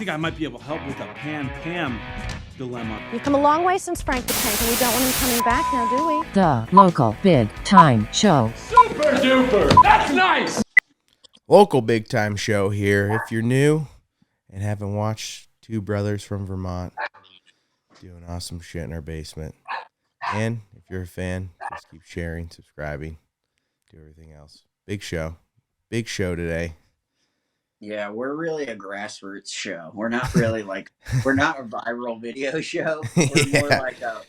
think I might be able to help with the Pam dilemma. We've come a long way since Frank the Tank, and we don't want him coming back now, do we? The local big time show. Super duper! That's nice! Local big time show here. If you're new and haven't watched two brothers from Vermont doing awesome shit in our basement, and if you're a fan, just keep sharing, subscribing, do everything else. Big show today. Yeah, we're really a grassroots show. We're not really we're not a viral video show. We're more like a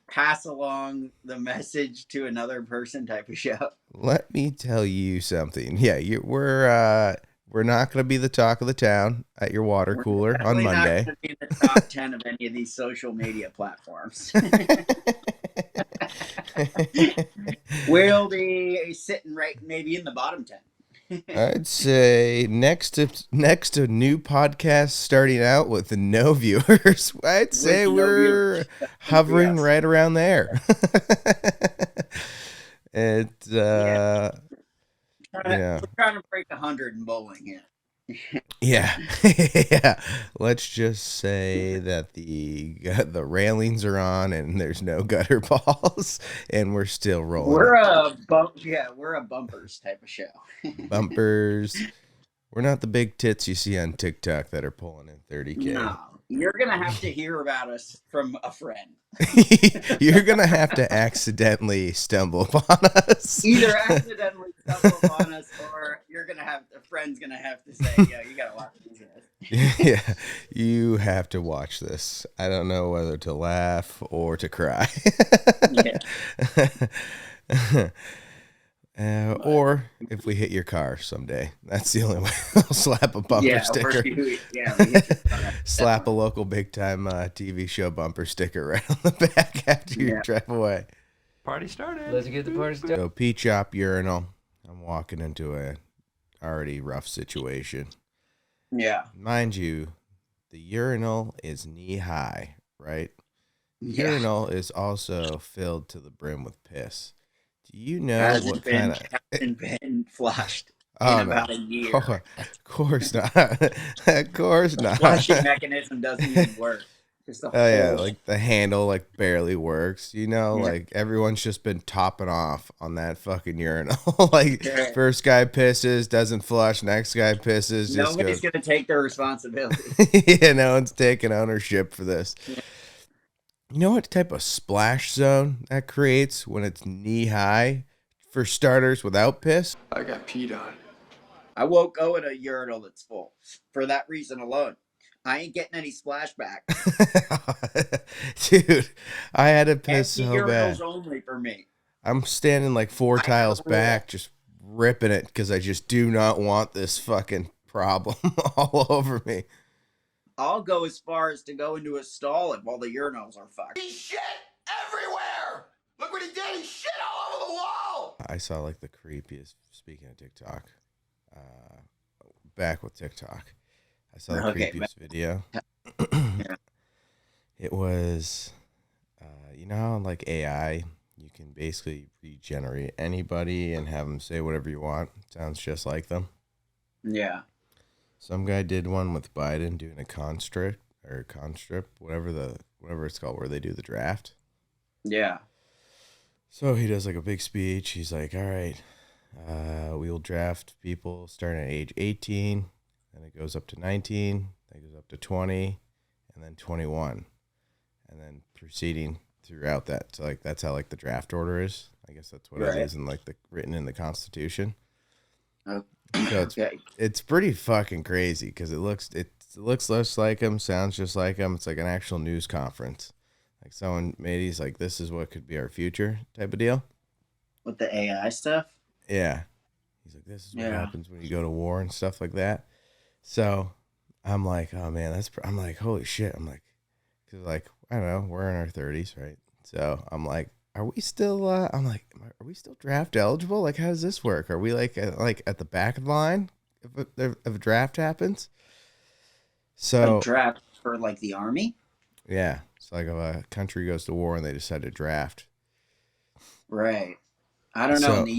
pass along the message to another person type of show. Let me tell you something. Yeah, we're not going to be the talk of the town at your water cooler on Monday. We're not going to be in the top 10 of any of these social media platforms. We'll be sitting right maybe in the bottom 10. I'd say next to new podcasts starting out with no viewers, I'd say we're hovering right around there. We're trying to break 100 in bowling here. Yeah. Let's just say that the railings are on and there's no gutter balls and we're still rolling. We're a bumpers type of show. Bumpers. We're not the big tits you see on TikTok that are pulling in 30K. No, you're going to have to hear about us from a friend. You're going to have to accidentally stumble upon us. Either accidentally stumble upon us or a friend's going to have to say, yo, you got to watch this. Yeah, you have to watch this. I don't know whether to laugh or to cry. Or if we hit your car someday. That's the only way. I'll slap a bumper sticker. Slap a local big time TV show bumper sticker right on the back after you drive away. Party started. Let's get the party started. So Peach Shop urinal. I'm walking into a already rough situation. Yeah. Mind you, the urinal is knee high, right? The urinal is also filled to the brim with piss. Do you know what kind of... Hasn't been flushed in about a year. Of course not. Of course not. The flushing mechanism doesn't even work. Like the handle barely works. Like everyone's just been topping off on that fucking urinal. First guy pisses, doesn't flush. Next guy pisses. Nobody's gonna take their responsibility. Yeah, no one's taking ownership for this. Yeah. You know what type of splash zone that creates when it's knee high? For starters, without piss. I got peed on. I won't go in a urinal that's full for that reason alone. I ain't getting any splashback. Dude, I had to piss so bad. Urinals only for me. I'm standing 4 tiles back, just ripping it because I just do not want this fucking problem all over me. I'll go as far as to go into a stall while the urinals are fucked. He shit everywhere! Look what he did! He shit all over the wall! I saw the creepiest, speaking of TikTok, back with TikTok. I saw the creepiest video. It was, how on AI, you can basically regenerate anybody and have them say whatever you want. Sounds just like them. Yeah. Some guy did one with Biden doing a constrip, whatever it's called, where they do the draft. Yeah. So he does a big speech. He's like, all right, we will draft people starting at age 18, and it goes up to 19, then it goes up to 20, and then 21, and then proceeding throughout that. So that's how the draft order is. I guess that's what it is in written in the Constitution. So it's pretty fucking crazy because it looks less like him, sounds just like him. It's like an actual news conference. Someone made he's like, this is what could be our future type of deal. With the AI stuff? Yeah. He's like, this is what happens when you go to war and stuff like that. So I'm like, oh man, I'm like, holy shit. I'm like, because I don't know, we're in our 30s, right? So I'm like, are we still, are we still draft eligible? How does this work? Are we at the back of the line if a draft happens? So a draft for the army? Yeah. It's if a country goes to war and they decide to draft. Right. I don't know. In the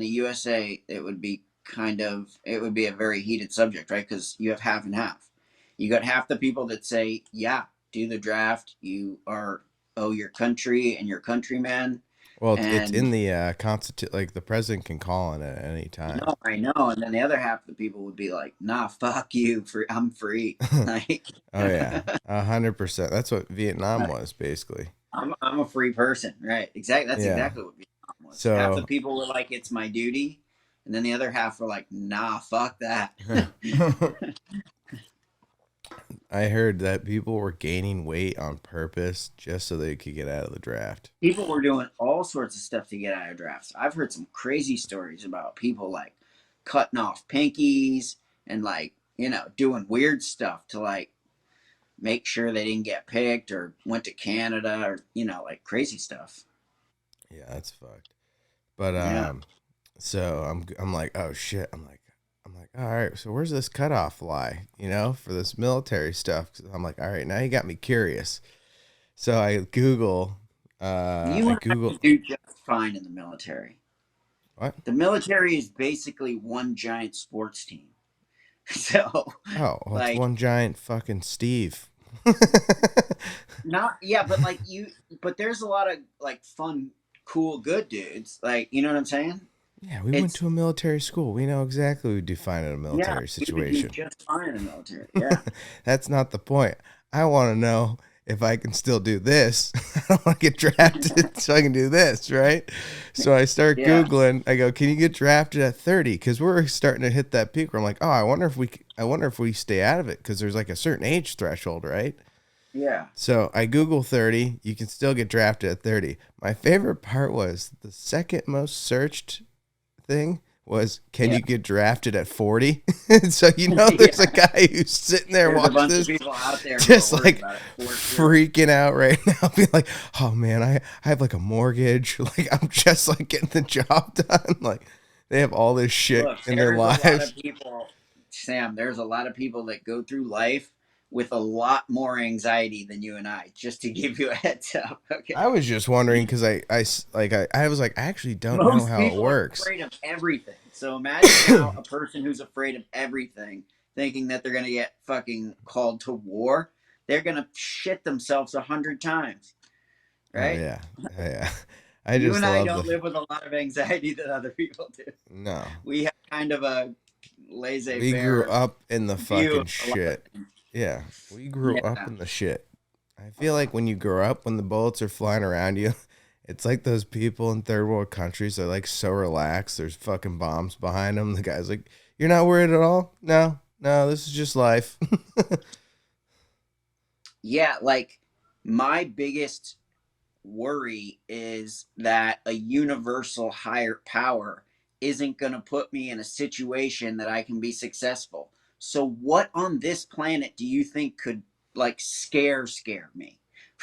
USA, it would be it would be a very heated subject, right? Because you have half and half. You got half the people that say, yeah, do the draft. You owe your country and your countrymen. Well, it's And in the constitution. Like the president can call on it at any time. no, I know. And then the other half of the people would be like, nah, fuck you. I'm free. Like, Oh yeah, 100%. That's what Vietnam was basically. I'm a free person, right? Exactly. That's Yeah. exactly what Vietnam was. Half the So people were like, it's my duty. And then the other half were like, nah, fuck that. I heard that people were gaining weight on purpose just so they could get out of the draft. People were doing all sorts of stuff to get out of drafts. I've heard some crazy stories about people like cutting off pinkies and like, doing weird stuff to like make sure they didn't get picked or went to Canada or, like crazy stuff. Yeah, that's fucked. But Yeah. so I'm like, oh shit. I'm like, all right. So where's this cutoff lie? For this military stuff. 'Cause I'm like, all right, now you got me curious. So I Google. You I and I Google can do just fine in the military. what? The military is basically one giant sports team. So, Oh, well, it's like, one giant fucking Steve. but there's a lot of like fun, cool, good dudes. Like, you know what I'm saying? Yeah, we went to a military school. We know exactly what we define in a military You would do situation. just fine in the military. Yeah. That's not the point. I want to know if I can still do this. I don't want to get drafted so I can do this, right? So I start Yeah. Googling. I go, can you get drafted at 30? Because we're starting to hit that peak where I'm like, oh, I wonder if we stay out of it because there's like a certain age threshold, right? Yeah. So I Google 30. You can still get drafted at 30. My favorite part was the second most searched thing was, can you get drafted at 40? So there's a guy who's sitting there There's a watching bunch this, of people out there just who are like worried about it, for sure. freaking out right now, being like, oh man, I have like a mortgage, like I'm just like getting the job done. Like they have all this shit Look, in their there's a lot lives. of people, Sam, there's a lot of people that go through life with a lot more anxiety than you and I, just to give you a heads up. Okay. I was just wondering because I was like, I actually don't know Most how it people are works. afraid of everything. So imagine now a person who's afraid of everything, thinking that they're going to get fucking called to war. They're going to shit themselves 100 times. Right? Oh yeah. Yeah. I You just and I love don't live with a lot of anxiety that other people do. No. We have kind of a laissez-faire. We grew up in the view fucking of a lot of shit. things. Yeah, we grew Yeah. up in the shit. I feel like when you grow up, when the bullets are flying around you, it's like those people in third world countries that are like so relaxed. There's fucking bombs behind them. The guy's like, "You're not worried at all? No, this is just life." Yeah, like my biggest worry is that a universal higher power isn't going to put me in a situation that I can be successful. So what on this planet do you think could like scare me?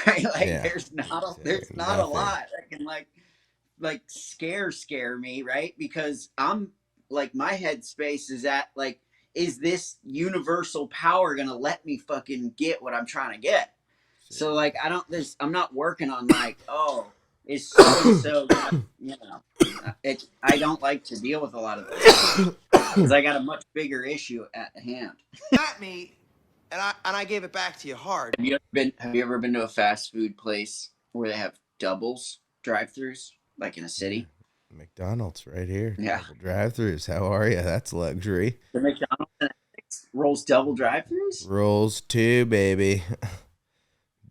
Right? Like Yeah. there's not a Nothing. lot that can like scare me, right? Because I'm like my headspace is at like, is this universal power gonna let me fucking get what I'm trying to get? So like I'm not working on like, oh, is so and so I don't like to deal with a lot of those because I got a much bigger issue at hand. At me, and I gave it back to you hard. Have you ever been to a fast food place where they have doubles drive-throughs, like in a city? McDonald's right here. Yeah. Double drive-throughs. How are you? That's luxury. The McDonald's rolls double drive-throughs? Rolls too, baby.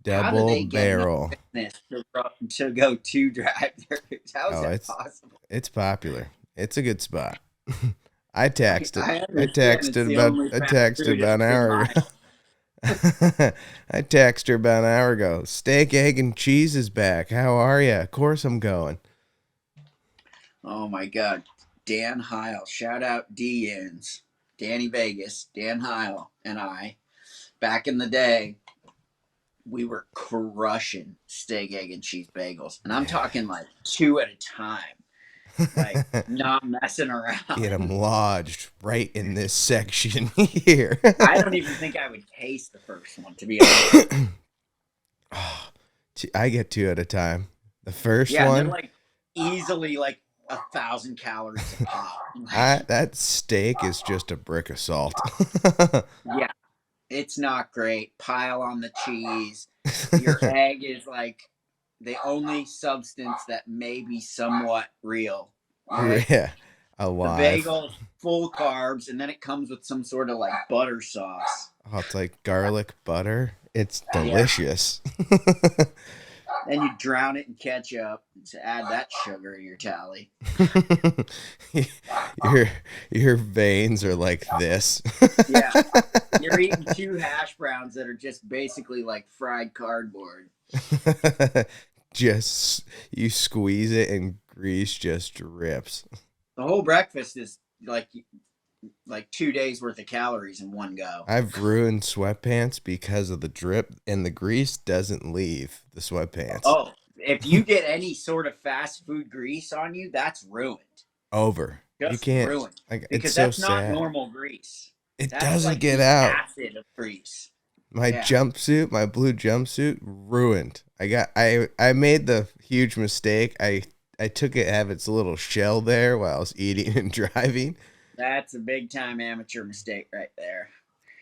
How do Double they get barrel. enough business to go to drive-throughs? How is Oh, that possible? It's popular. It's a good spot. I texted. I I understand it's texted the about. only I fast texted food about an in hour mine. ago. I texted her about an hour ago. Steak, egg, and cheese is back. How are you? Of course I'm going. Oh my God. Dan Heil. Shout out D-Ins. Danny Vegas, Dan Heil, and I. Back in the day, we were crushing steak, egg, and cheese bagels. And I'm talking like 2 at a time. Like, not messing around. Get them lodged right in this section here. I don't even think I would taste the first one, to be honest. I get 2 at a time. The first Yeah, one. they're like easily like 1,000 calories a pop. That steak is just a brick of salt. Yeah, it's not great. Pile on the cheese. Your egg is like the only substance that may be somewhat real. Right? Yeah, The alive. bagel is full carbs, and then it comes with some sort of like butter sauce. Oh, it's like garlic butter. It's Yeah. delicious. Then you drown it in ketchup to add that sugar to your tally. your your veins are like this. Yeah. You're eating 2 hash browns that are just basically like fried cardboard. Just you squeeze it and grease just drips. The whole breakfast is like 2 days worth of calories in one go. I've ruined sweatpants because of the drip, and the grease doesn't leave the sweatpants. Oh, if you get any sort of fast food grease on you, that's ruined. Over. Just You can't. ruined. Like, Because it's so that's not sad. normal grease. It That's doesn't like get the out. acid of grease. My Yeah. jumpsuit, my blue jumpsuit, ruined. I made the huge mistake. I took it have its little shell there while I was eating and driving. That's a big time amateur mistake right there.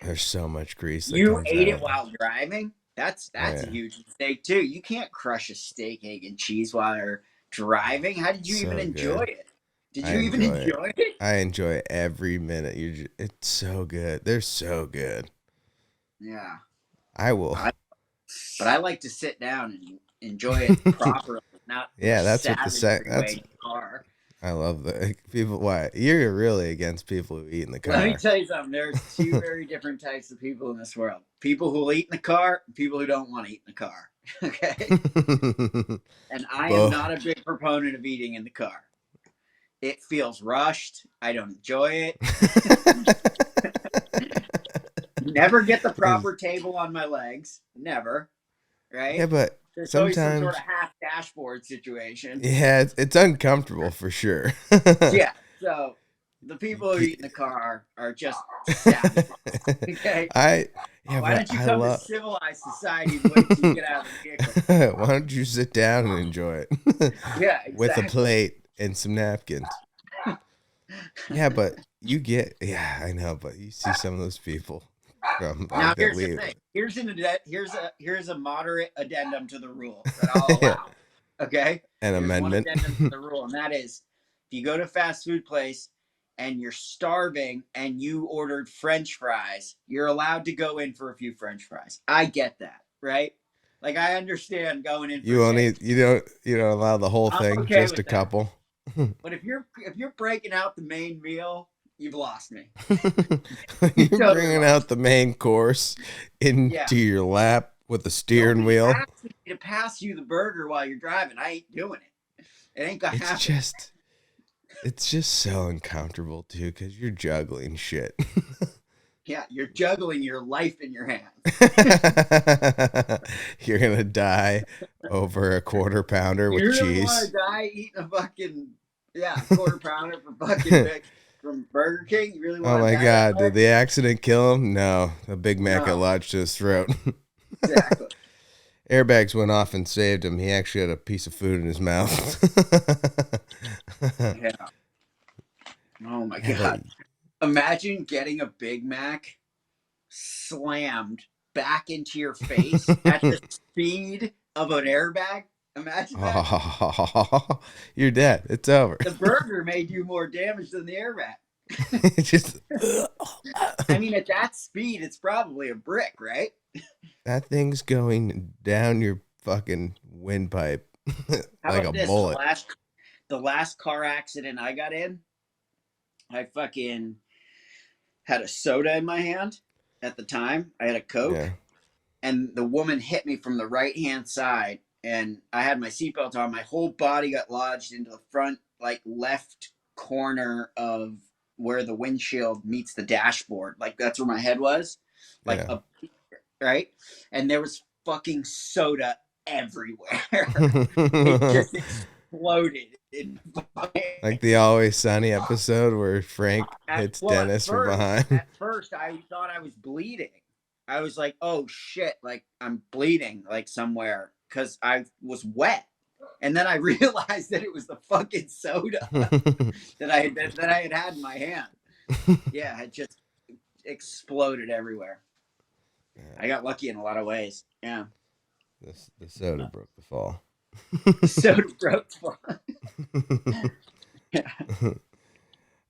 There's so much grease that You comes ate out. it while driving? That's Yeah. a huge mistake too. You can't crush a steak, egg, and cheese while you're driving. How did you So even enjoy good. it? Did I you even enjoy it. enjoy it? I enjoy every minute. It's so good. They're so good. Yeah. I will. But I like to sit down and enjoy it properly, not Yeah, that's what the savagery that's. way in the car. I love the people. Why you're really against people who eat in the car? Let me tell you something. There's 2 very different types of people in this world. People who will eat in the car, and people who don't want to eat in the car. Okay? And I am not a big proponent of eating in the car. It feels rushed. I don't enjoy it. Never get the proper table on my legs. Never. Right? Yeah, but There's always some sometimes, sort of half dashboard situation. yeah, it's uncomfortable for sure. Yeah. So the people who eat in the car are just savage. Okay. Why Why don't you I come love. to civilized society and wait till you get out of the vehicle? Why don't you sit down and enjoy it? Yeah, exactly. With a plate and some napkins. Yeah, but yeah, I know, but you see some of those people from Now that here's leave. the thing. Here's a moderate addendum to the rule that I'll allow. Okay? An There's amendment. one addendum to the rule, and that is if you go to a fast food place and you're starving and you ordered French fries, you're allowed to go in for a few French fries. I get that, right? Like I understand going in for You don't allow the whole I'm thing, okay just with a that. couple. But if you're breaking out the main meal, you've lost me. When you're Totally bringing lost. out the main course into your lap with a steering Nobody wheel. asked me to pass you the burger while you're driving. I ain't doing it. It ain't gonna happen. It's just so uncomfortable too, because you're juggling shit. Yeah, you're juggling your life in your hands. You're gonna die over a quarter pounder with You really cheese. want to die eating a fucking quarter pounder for fucking Vic from Burger King? You really want? Oh my die god, that way? did the accident kill him? No, a Big Mac got No. lodged to his throat. Exactly. Airbags went off and saved him. He actually had a piece of food in his mouth. Yeah. Oh my god. Imagine getting a Big Mac slammed back into your face at the speed of an airbag. Imagine that. Oh, you're dead. It's over. The burger may do more damage than the airbag. Just I mean, at that speed, it's probably a brick, right? that thing's going down your fucking windpipe How like about a this? bullet. The last car accident I got in, I fucking had a soda in my hand at the time. I had a Coke, Yeah. and the woman hit me from the right hand side, and I had my seatbelt on. My whole body got lodged into the front, like left corner of where the windshield meets the dashboard. Like that's where my head was, like Yeah. right, and there was fucking soda everywhere. It just exploded. Like the Always Sunny episode where Frank hits Well, Dennis from behind. At first, I thought I was bleeding. I was like, "Oh shit!" Like I'm bleeding, like somewhere, because I was wet. And then I realized that it was the fucking soda that I had in my hand. Yeah, it just exploded everywhere. I got lucky in a lot of ways. Yeah. The soda broke the fall. The soda broke. Yeah.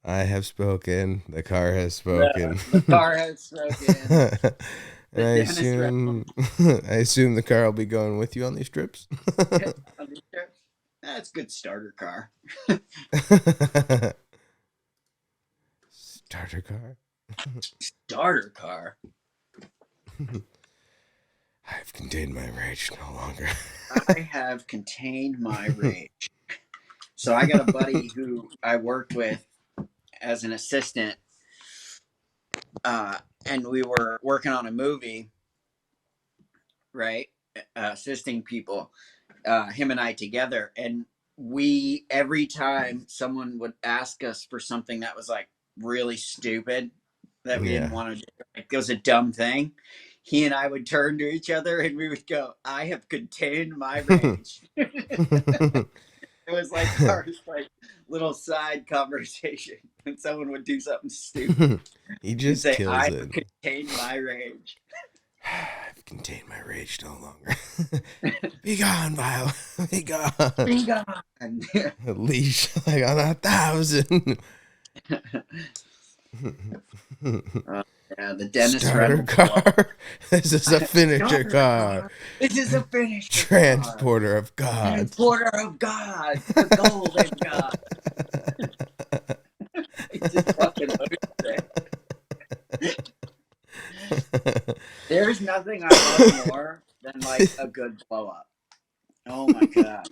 I have spoken. The car has spoken. The car has spoken. And I assume the car will be going with you on these trips. That's a good starter car. Starter car. Starter car. I've contained my rage no longer. I have contained my rage. So I got a buddy who I worked with as an assistant, and we were working on a movie, right? Assisting people, him and I together, and we every time someone would ask us for something that was like really stupid that we didn't want to do, like it was a dumb thing, he and I would turn to each other and we would go, "I have contained my rage." It was like our like little side conversation when someone would do something stupid. He just say, kills "I it. have contained my rage." I've contained my rage no longer. Be gone, Vile. Be gone. Be gone. A leash like on 1,000. Yeah, the Dennis Starter Rebel car. This is a finisher car. This is a finisher Transporter of God. Transporter of God. The golden God. He just fucking There's nothing I love more than like a good blow up. Oh my God.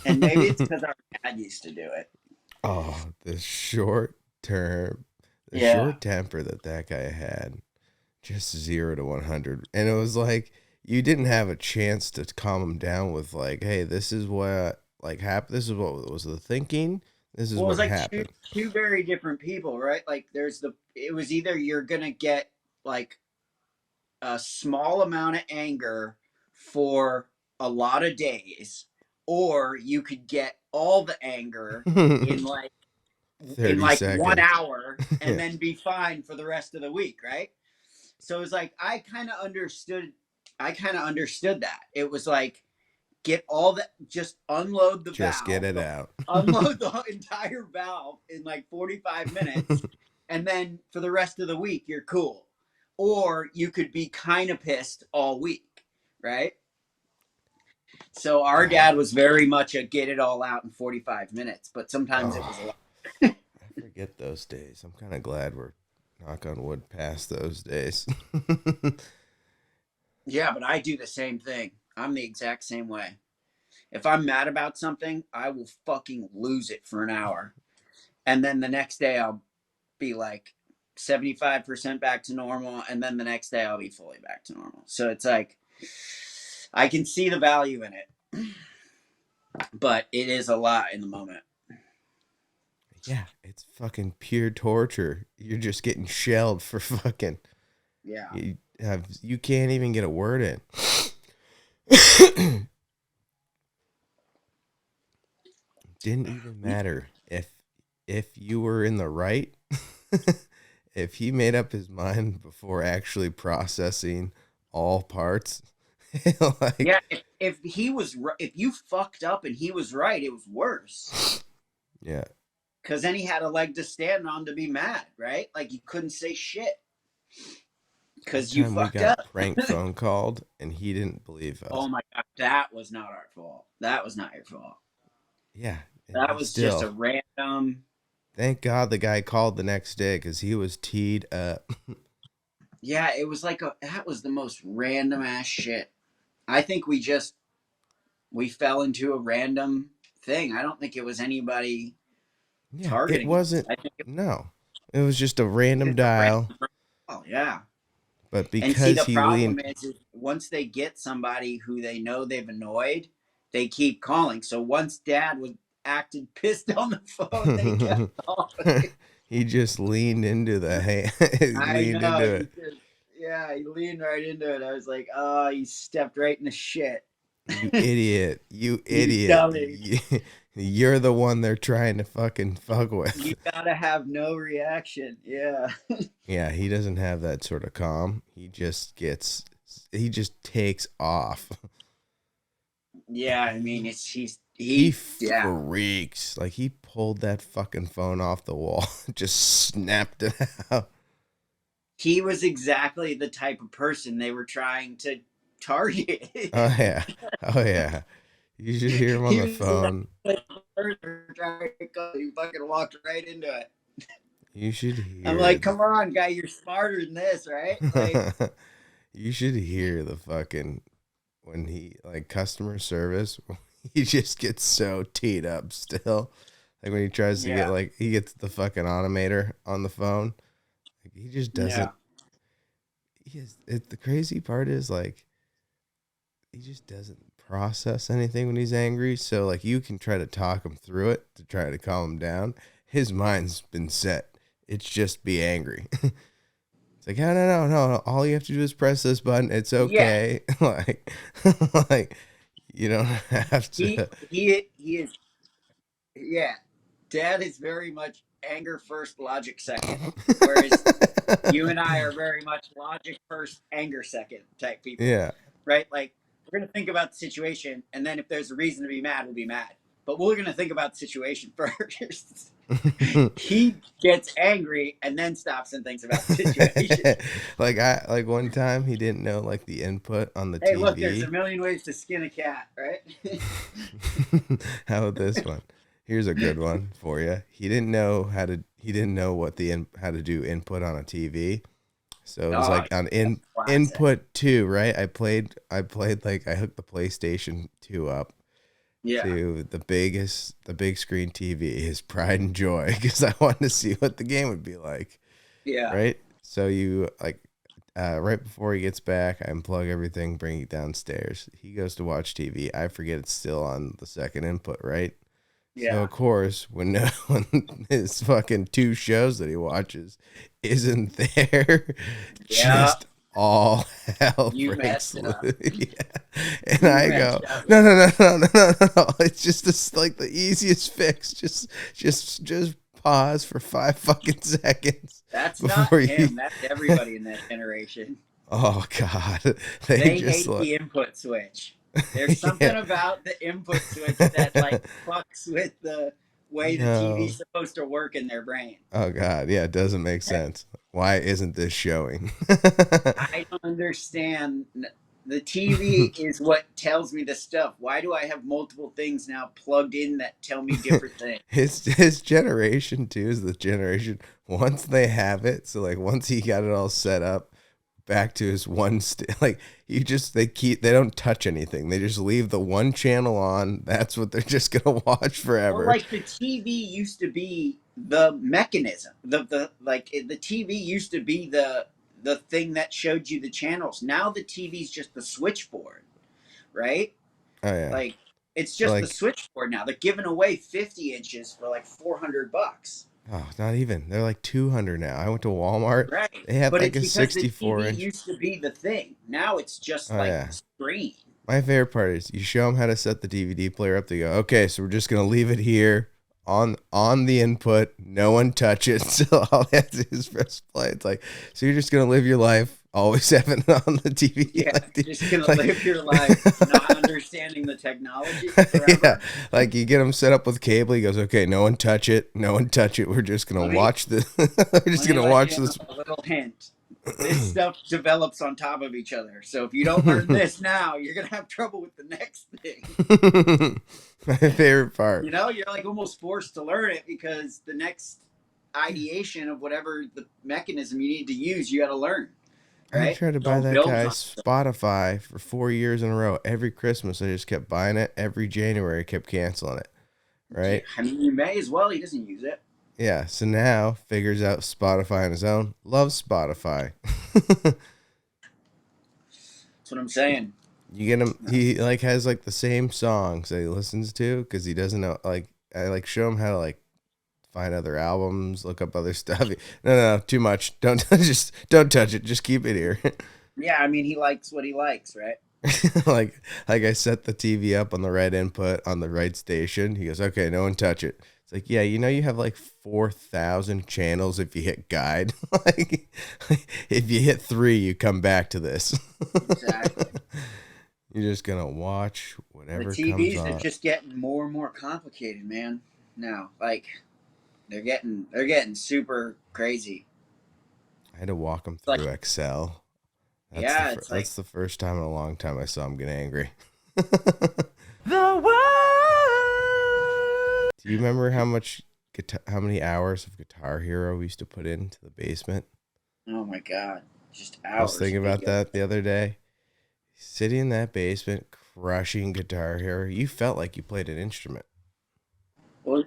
And maybe it's because our dad used to do it. Oh, the short temper that guy had. Just 0 to 100. And it was like, you didn't have a chance to calm him down with like, hey, this is what like happened. This is what was the thinking. This is what like happened. Two very different people, right? Like it was either you're going to get like a small amount of anger for a lot of days, or you could get all the anger in like 1 hour and then be fine for the rest of the week, right? So it was like I kind of understood that. It was like get all that, just unload the valve. Just get it out. Unload the entire valve in like 45 minutes and then for the rest of the week you're cool. Or you could be kind of pissed all week, right? So our dad was very much a get it all out in 45 minutes, but sometimes it was a lot. I forget those days. I'm kind of glad we're, knock on wood, past those days. Yeah, but I do the same thing. I'm the exact same way. If I'm mad about something, I will fucking lose it for an hour. And then the next day I'll be like 75% back to normal. And then the next day I'll be fully back to normal. So it's like, I can see the value in it. But it is a lot in the moment. Yeah, it's fucking pure torture. You're just getting shelled for fucking. Yeah. You can't even get a word in. Didn't even matter if you were in the right. If he made up his mind before actually processing all parts. Like, yeah, if you fucked up and he was right, it was worse. Yeah. Because then he had a leg to stand on to be mad, right? Like you couldn't say shit because you fucked we got up. Prank phone called and he didn't believe us. Oh my God, that was not our fault. That was not your fault. Yeah, that was just a random. Thank God the guy called the next day because he was teed up. Yeah, it was like that was the most random ass shit. I think we fell into a random thing. I don't think it was anybody targeting. It wasn't. No, it was just a random dial. Oh yeah. But because the problem is once they get somebody who they know they've annoyed, they keep calling. So once Dad acted pissed on the phone, they kept calling. He just leaned into the hand. He leaned right into it. I was like, oh, he stepped right in the shit. You idiot. You You idiot. dummy. You're the one they're trying to fucking fuck with. You gotta have no reaction. Yeah. Yeah, he doesn't have that sort of calm. He just takes off. Yeah, I mean, He yeah. freaks. Like, he pulled that fucking phone off the wall, just snapped it out. He was exactly the type of person they were trying to target. Oh, yeah. Oh, yeah. You should hear him on He the was the phone. type of person they were trying to go. He fucking walked right into it. You should I'm hear like, come on, guy, you're smarter than this, right? Like, you should hear the fucking when he like customer service, he just gets so teed up still. Like when he tries to get yeah, like he gets the fucking automator on the phone. Like he just yeah, doesn't the crazy part is like he just doesn't process anything when he's angry. So like you can try to talk him through it to try to calm him down. His mind's been set. It's just be angry. It's like, no, no, no, no. All you have to do is press this button. It's yeah. okay. Like you don't have He to. he is. Yeah, Dad is very much anger first, logic second, whereas you and I are very much logic first, anger second type people, Yeah. right? Like we're gonna think about the situation, and then if there's a reason to be mad, we'll be mad. But we're gonna think about the situation first. He gets angry and then stops and thinks about the situation. like one time he didn't know like the input on the Hey, look, there's a TV. million ways to skin a cat, right? How about this one? Here's a good one for you. He didn't know what how to do input on a TV. So it was Oh, like on classic. input 2, right? I played like I hooked the PlayStation 2 up Yeah, to the big screen TV, his pride and joy, because I wanted to see what the game would be like, yeah, right? So you like right before he gets back, I unplug everything, bring it downstairs. He goes to watch TV. I forget it's still on the second input, right? So yeah, of course, when when his fucking 2 shows that he watches isn't there, yeah. just all hell You breaks messed loose. up. Yeah. And You I go, messed up. no, no, no, no, no, no, no, no. It's just this, like the easiest fix. Just pause for 5 fucking seconds That's not before you. him. That's everybody in that generation. Oh God, they They just hate like, the input switch. There's something yeah, about the input switch that like fucks with the way the TV's no. supposed to work in their brain. Oh God, yeah, it doesn't make sense. Why isn't this showing? I don't understand. The TV is what tells me the stuff. Why do I have multiple things now plugged in that tell me different things? His generation too is the generation once they have it. So like once he got it all set up, back to his like they don't touch anything. They just leave the one channel on. That's what they're just gonna watch Well, forever. like the TV used to be the mechanism. The TV used to be the thing that showed you the channels. Now the TV's just the switchboard, right? Oh yeah. Like it's So just the like switchboard now. They're giving away 50 inches for like $400. oh not even. They're like 200 now. I went to Walmart. Right. They had But like it's a because the 64 TV inch. used to be the thing. Now it's just Oh like yeah. the screen. My favorite part is you show them how to set the DVD player up. They go, okay, so we're just gonna leave it here on the input. No one touch it. So all they have to do is press play. It's like, so you're just gonna live your life always having it on the TV. Yeah, Like, just gonna like live your life not understanding the technology yeah, forever. like you get him set up with cable. He goes, okay, no one touch it. No one touch it. We're just gonna Let me watch the. We're just let me gonna let watch you know this. a little hint. This stuff develops on top of each other. So if you don't learn this now, you're gonna have trouble with the next thing. My favorite part. You know, you're like almost forced to learn it because the next ideation of whatever the mechanism you need to use, you got to learn, I right? tried to It buy all that builds guy on itself. Spotify for 4 years in a row. Every Christmas, I just kept buying it. Every January, I kept canceling it. Yeah, Right? I mean, you may as well. He doesn't use it. Yeah. So now figures out Spotify on his own. Loves Spotify. That's what I'm saying. You get him. He like has like the same songs that he listens to because he doesn't know. Like I like show him how to like find other albums, look up other stuff. No, no, no, too much. Don't just don't touch it. Just keep it here. Yeah, I mean, he likes what he likes, right? like I set the TV up on the right input on the right station. He goes, okay, no one touch it. It's like, yeah, you have like 4,000 channels if you hit guide. like if you hit 3, you come back to this. Exactly. You're just gonna watch whatever The comes TVs on. are just getting more and more complicated, man. Now, like they're getting super crazy. I had to walk him It's through like, Excel. yeah, it's like That's the first time in a long time I saw him get angry. The world. Do you remember how many hours of Guitar Hero we used to put into the basement? oh my god, just hours. I was thinking of about video. that the other day. Sitting in that basement, crushing Guitar Hero, you felt like you played an instrument. Well,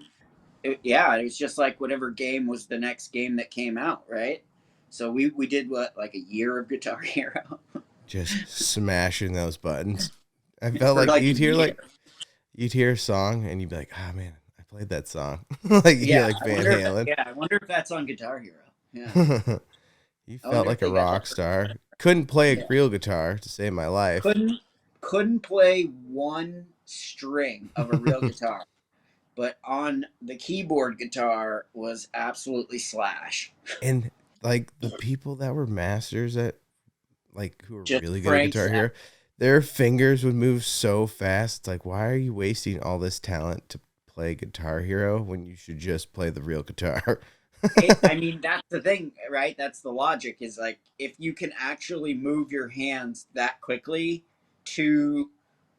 yeah, it was just like whatever game was the next game that came out, right? So we did what, like a year of Guitar Hero Just smashing those buttons. I felt for like like a year. you'd hear a song and you'd be like, oh man, I played that song. like you Yeah, like Van Halen. I wonder if that's on Guitar Hero. Yeah, You I felt wonder if like a they got rock that. star. Couldn't play a Yeah. real guitar to save my life. Couldn't play one string of a real guitar, but on the keyboard guitar was absolutely Slash. And like the people that were masters at like who were Just really good at Frank Guitar Hero, their fingers would move so fast. It's like, why are you wasting all this talent to play Guitar Hero when you should just play the real guitar? I mean, that's the thing, right? That's the logic is like if you can actually move your hands that quickly to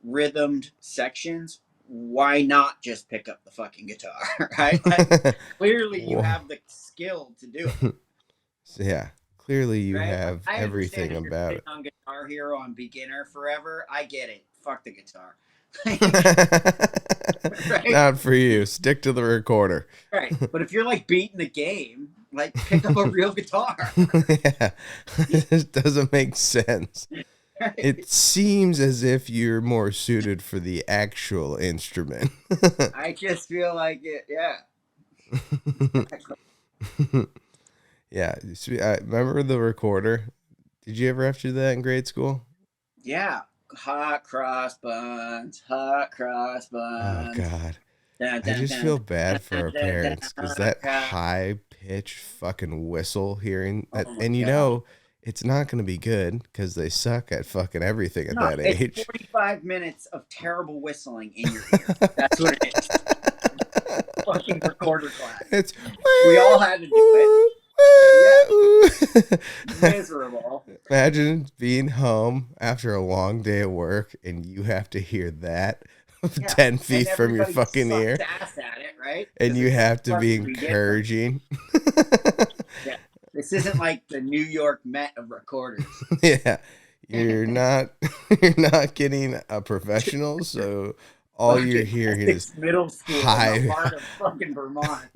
rhythmed sections, why not just pick up the fucking guitar, right? Like, clearly you Whoa. have the skill to do it, So, yeah, clearly you right? have I understand everything if you're about sitting it. on Guitar Hero on beginner forever. I get it. Fuck the guitar. Right? Not for you. Stick to the recorder. Right. But if you're like beating the game, like pick up a real guitar. Yeah, it doesn't make sense. Right? It seems as if you're more suited for the actual instrument. I just feel like it. Yeah. Yeah, I remember the recorder. Did you ever have to do that in grade school? Yeah. Hot cross buns. Hot cross Oh buns. God, Dun, I dun, just dun, feel bad dun, for our dun, dun, parents because dun, that dun. high pitch fucking whistle hearing that, Oh my and you God. know it's not going to be good because they suck at fucking everything at No, that it's age. 45 minutes of terrible whistling in your ear. That's what it is. Fucking recorder class. It's We all had to do it. Miserable. Imagine being home after a long day at work and you have to hear that Yeah. 10 feet And from your everybody fucking sucks ear. ass at it, right? And 'Cause you it's have to be fucking ridiculous. encouraging. Yeah. This isn't like the New York Met of recorders. Yeah. You're not getting a professional, so all you're Fucking hearing is Essex Middle School high- in the heart of fucking Vermont.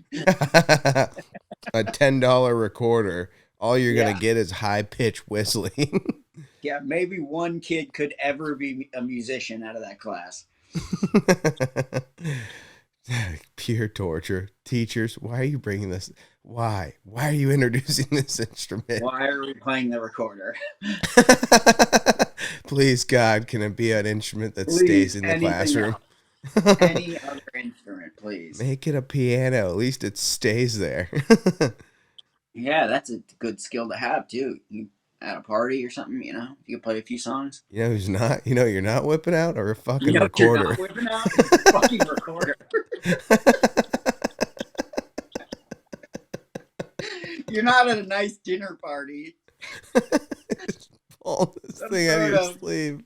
a $10 recorder. All you're Yeah. gonna get is high pitch whistling. Yeah, maybe one kid could ever be a musician out of that class. Pure torture. Teachers, why are you bringing this? Why? Why are you introducing this instrument? Why are we playing the recorder? Please, God, can it be an instrument that Please, stays in the anything classroom? else. Any other instrument, please. Make it a piano. At least it stays there. Yeah, that's a good skill to have too. You at a party or something, you can play a few songs. You know who's not? You know you're not whipping out or a fucking You know what you're recorder. not whipping out is a fucking recorder. You're not at a nice dinner party. Pull this Some thing out of sort your of- sleeve.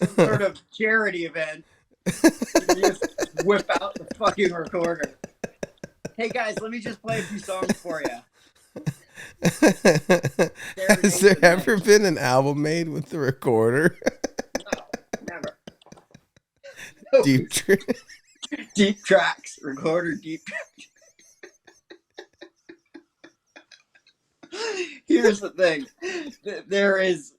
Some sort of charity event. You just whip out the fucking recorder. Hey guys, let me just play a few songs for you. Has there ever been an album made with the recorder? No, never. No, Deep tracks, recorder deep tracks. Here's the thing, there is,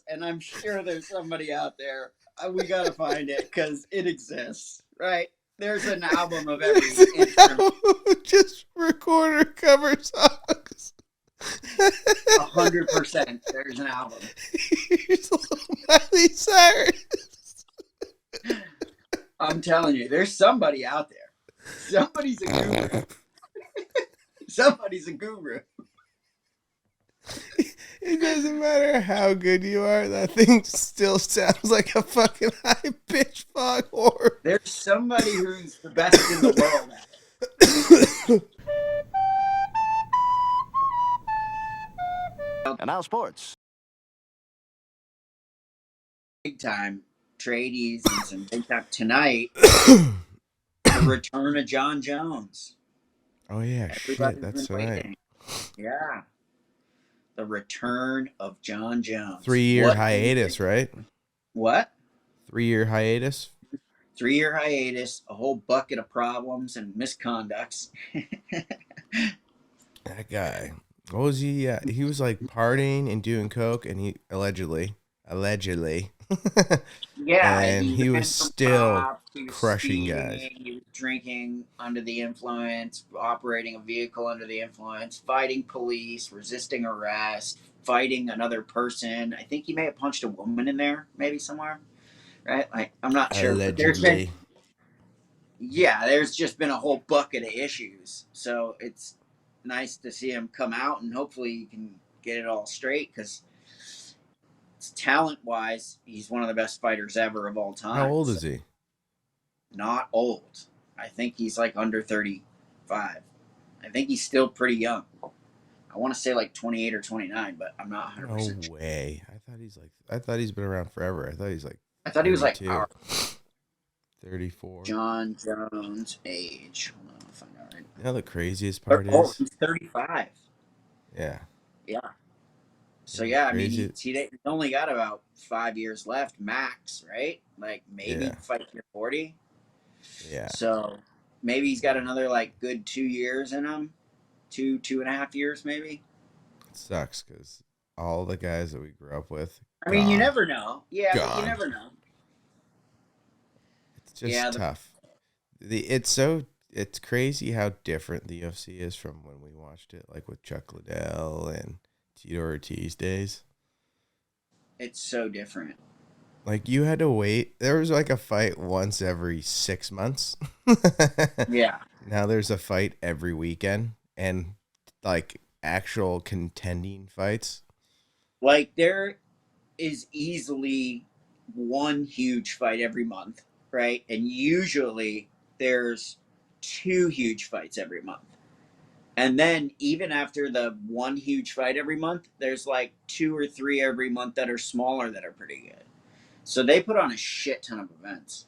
and I'm sure there's somebody out there. We gotta find it because it exists, right? There's an album of every instrument. Just recorder cover songs. 100%. There's an album. Here's a little Miley Cyrus. I'm telling you, there's somebody out there. Somebody's a guru. Somebody's a guru. It doesn't matter how good you are, that thing still sounds like a fucking high-pitched foghorn. There's somebody who's the best in the world at it. And now sports. Big time tradies and some big time tonight. The return of John Jones. Oh yeah, Everybody's shit, that's been tonight. waiting. Yeah. The return of John Jones. 3-year What- hiatus, right? What? 3-year hiatus. 3-year hiatus, a whole bucket of problems and misconducts. That guy. What was he? He was like partying and doing coke, and he allegedly. Yeah, And he ran was from still cops, he was crushing speeding, guys. He was drinking under the influence, operating a vehicle under the influence, fighting police, resisting arrest, fighting another person. I think he may have punched a woman in there, maybe somewhere. Right? Like, I'm not sure. But Allegedly. there's just been a whole bucket of issues. So it's nice to see him come out, and hopefully he can get it all straight, because talent-wise, he's one of the best fighters ever of all time. How old is he? Not old. I think he's like under 35. I think he's still pretty young. I want to say like 28 or 29, but I'm not 100% No sure. way. I thought he's been around forever. I thought he's like I thought he was like 32. our 34. John Jones' age. Hold on, I'll find out right. You know the craziest part Oh, is? he's 35. Yeah. Yeah. So Yeah, yeah, I mean, crazy. he's only got about 5 years left, max, right? Like maybe Yeah. fight to 40. Yeah. So maybe he's got another like good 2 years in him, 2.5 years maybe. It sucks because all the guys that we grew up with. I mean, you gone. never know. Yeah, but Gone. you never know. It's just Yeah, tough. It's crazy how different the UFC is from when we watched it, like with Chuck Liddell and Tito Ortiz days. It's so different. Like you had to wait. There was like a fight once every 6 months. Yeah. Now there's a fight every weekend and like actual contending fights. Like there is easily one huge fight every month, right? And usually there's 2 huge fights every month. And then even after the one huge fight every month, there's like 2 or 3 every month that are smaller that are pretty good. So they put on a shit ton of events.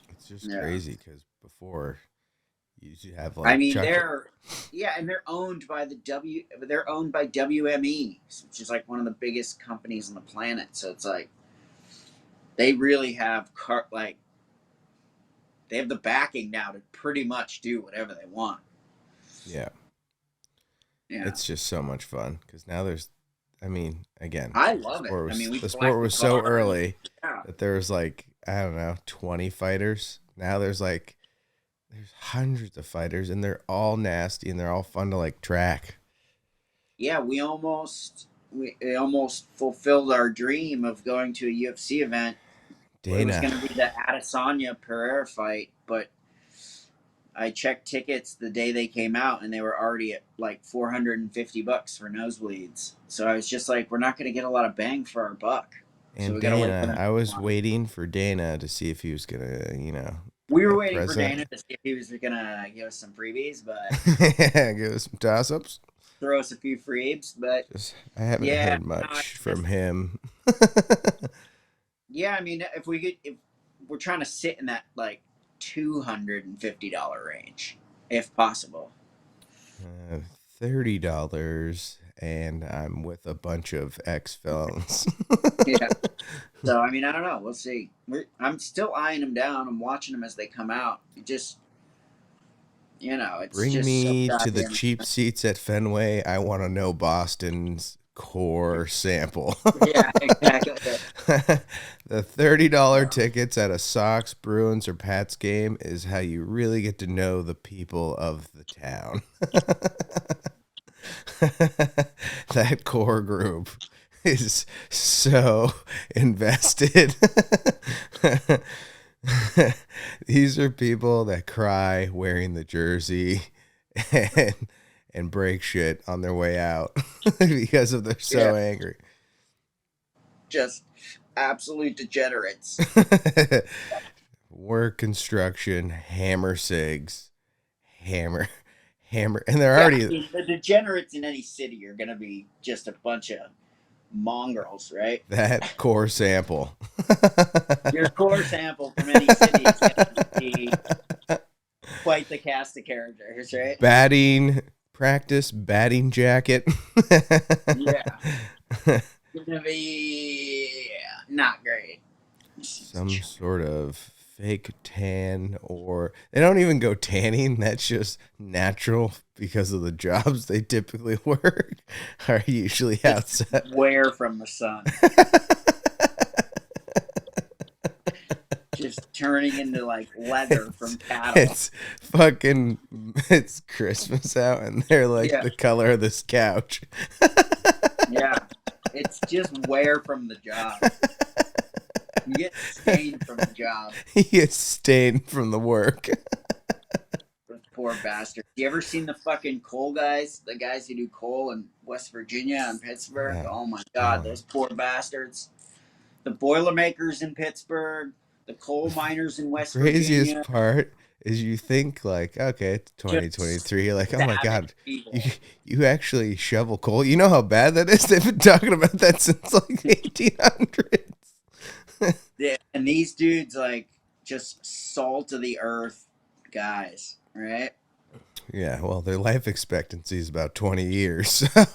It's just Yeah. crazy because before you used to have like I mean, Chuck- they're owned by they're owned by WME, which is like one of the biggest companies on the planet. So it's like they really have they have the backing now to pretty much do whatever they want. Yeah. Yeah, It's just so much fun because now there's, I mean, again, I love it. sport I mean, we the sport was so collect the card. early Yeah. that there was like, I don't know, 20 fighters. Now there's hundreds of fighters and they're all nasty and they're all fun to like track. Yeah, we almost fulfilled our dream of going to a UFC event. It was going Dana, to be the Adesanya Pereira fight, but I checked tickets the day they came out, and they were already at like $450 for nosebleeds. So I was just like, we're not going to get a lot of bang for our buck. So and we gotta wait for Dana, them I to was come out. waiting for Dana to see if he was gonna, We were a waiting for present. Dana to see if he was going to give us some freebies, but give us some toss ups. throw us a few freebs. But Just I haven't Yeah, heard no, much it's from just- him. yeah, I mean, if we're trying to sit in that like $250 range, if possible. $30, and I'm with a bunch of ex-felons. Yeah. So I mean, I don't know. We'll see. I'm still eyeing them down. I'm watching them as they come out. It just, it's Bring just me so to the goddamn- cheap seats at Fenway. I want to know Boston's core sample. Yeah, exactly. The $30 tickets at a Sox, Bruins, or Pats game is how you really get to know the people of the town. that core group is so invested. These are people that cry wearing the jersey and break shit on their way out because of they're so angry. Just absolute degenerates. Work construction, hammer cigs, hammer, and they're already. I mean, the degenerates in any city are gonna be just a bunch of mongrels, right? That core sample. Your core sample from any city is gonna be quite the cast of characters, right? Batting jacket. Yeah. Gonna be not great. Some sort of fake tan, or they don't even go tanning. That's just natural because of the jobs they typically work are usually outside. Wear from the sun. Just turning into like leather from cattle. It's Christmas out and they're like the color of this couch. Yeah. It's just wear from the job. You get stained from the job. He gets stained from the work. Those poor bastards. You ever seen the fucking coal guys? The guys who do coal in West Virginia and Pittsburgh? Yeah. Oh my God, those poor bastards. The Boilermakers in Pittsburgh, the coal miners in West Virginia. Craziest part is you think like, okay, it's 2023. You're like, oh my God, you actually shovel coal. You know how bad that is? They've been talking about that since like 1800s. Yeah, and these dudes like just salt of the earth guys, right? Yeah, well, their life expectancy is about 20 years. So.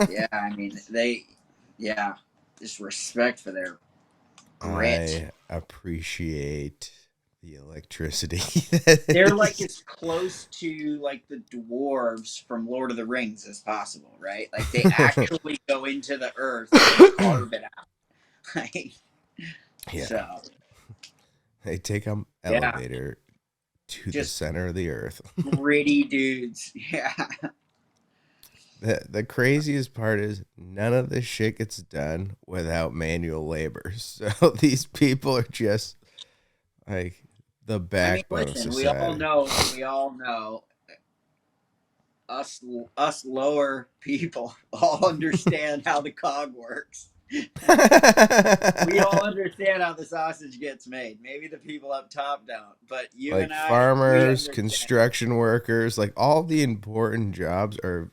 Yeah, I mean, just respect for their grit. I appreciate the electricity. They're like as close to like the dwarves from Lord of the Rings as possible, right? Like they actually go into the earth and carve it out. Like, yeah. So they take an elevator to the center of the earth. Gritty dudes. Yeah. The craziest part is none of this shit gets done without manual labor. So these people are just like the backbone of society. We all know us lower people all understand how the cog works. We all understand how the sausage gets made. Maybe the people up top don't, but you like and I, farmers, construction workers, like all the important jobs are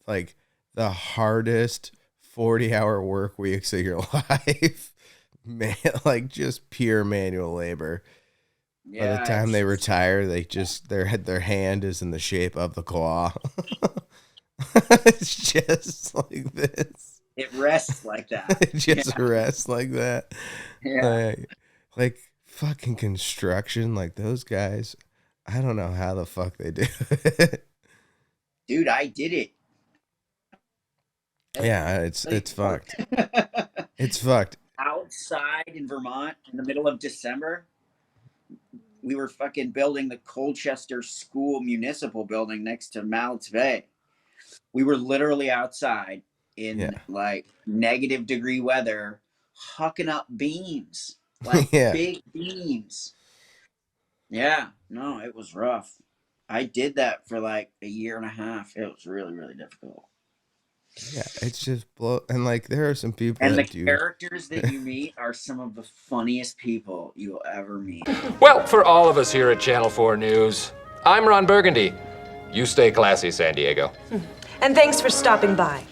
like the hardest 40-hour work weeks of your life. Man, like just pure manual labor. Yeah, by the time they retire, they just their hand is in the shape of the claw. It's just like this. It rests like that. It just rests like that. Yeah. Like fucking construction, like those guys. I don't know how the fuck they do it. Dude, I did it. Yeah, it's fucked. It's fucked. Outside in Vermont in the middle of December, we were fucking building the Colchester School Municipal Building next to Mallett's Bay. We were literally outside in like negative degree weather, hucking up beams, like big beams. Yeah, no, it was rough. I did that for like a year and a half. It was really, really difficult. Yeah, it's just and like there are some people and the characters that you meet are some of the funniest people you'll ever meet. Well, for all of us here at Channel 4 News, I'm Ron Burgundy. You stay classy, San Diego. And thanks for stopping by.